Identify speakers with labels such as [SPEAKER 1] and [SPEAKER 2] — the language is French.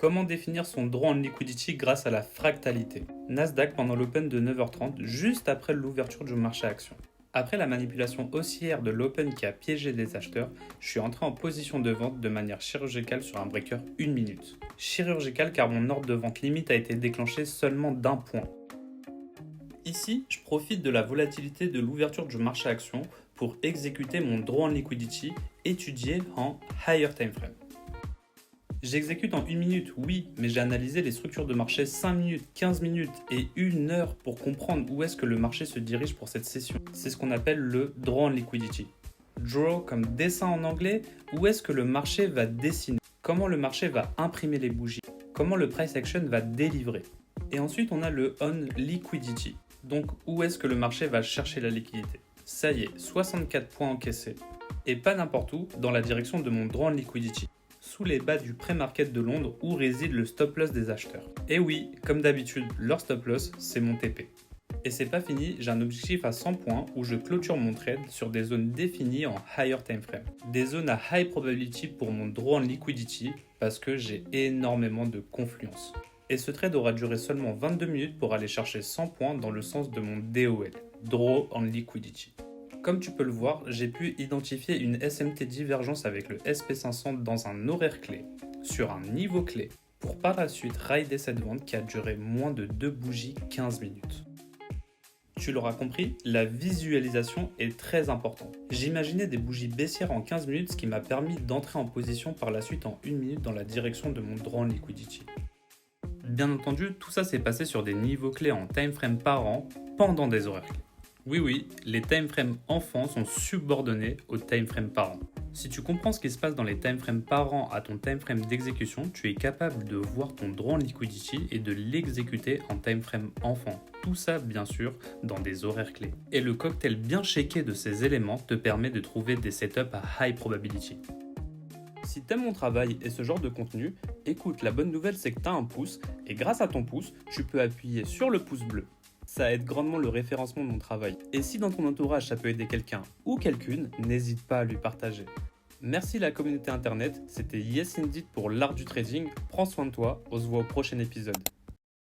[SPEAKER 1] Comment définir son droit en liquidity grâce à la fractalité? Nasdaq pendant l'open de 9h30, juste après l'ouverture du marché action. Après la manipulation haussière de l'open qui a piégé des acheteurs, je suis entré en position de vente de manière chirurgicale sur un breaker 1 minute. Chirurgicale car mon ordre de vente limite a été déclenché seulement d'un point. Ici, je profite de la volatilité de l'ouverture du marché action pour exécuter mon droit en liquidity étudié en higher time frame. J'exécute en 1 minute, oui, mais j'ai analysé les structures de marché 5 minutes, 15 minutes et 1 heure pour comprendre où est-ce que le marché se dirige pour cette session. C'est ce qu'on appelle le draw en liquidity. Draw comme dessin en anglais, où est-ce que le marché va dessiner, comment le marché va imprimer les bougies, comment le price action va délivrer. Et ensuite on a le on liquidity, donc où est-ce que le marché va chercher la liquidité. Ça y est, 64 points encaissés, et pas n'importe où, dans la direction de mon draw en liquidity, sous les bas du pré-market de Londres où réside le stop loss des acheteurs. Et oui, comme d'habitude, leur stop loss, c'est mon TP. Et c'est pas fini, j'ai un objectif à 100 points où je clôture mon trade sur des zones définies en higher time frame. Des zones à high probability pour mon draw en liquidity parce que j'ai énormément de confluence. Et ce trade aura duré seulement 22 minutes pour aller chercher 100 points dans le sens de mon DOL, draw en liquidity. Comme tu peux le voir, j'ai pu identifier une SMT divergence avec le SP500 dans un horaire clé, sur un niveau clé, pour par la suite rider cette vente qui a duré moins de 2 bougies 15 minutes. Tu l'auras compris, la visualisation est très importante. J'imaginais des bougies baissières en 15 minutes, ce qui m'a permis d'entrer en position par la suite en 1 minute dans la direction de mon draw en liquidity. Bien entendu, tout ça s'est passé sur des niveaux clés en time frame par an pendant des horaires clés. Oui, les timeframes enfants sont subordonnés aux timeframes par an. Si tu comprends ce qui se passe dans les timeframes par an à ton timeframe d'exécution, tu es capable de voir ton droit en liquidity et de l'exécuter en timeframe enfant. Tout ça, bien sûr, dans des horaires clés. Et le cocktail bien shaké de ces éléments te permet de trouver des setups à high probability. Si t'aimes mon travail et ce genre de contenu, écoute, la bonne nouvelle c'est que t'as un pouce, et grâce à ton pouce, tu peux appuyer sur le pouce bleu. Ça aide grandement le référencement de mon travail. Et si dans ton entourage ça peut aider quelqu'un ou quelqu'une, n'hésite pas à lui partager. Merci la communauté internet, c'était Yes Indeed pour l'art du trading. Prends soin de toi, on se voit au prochain épisode.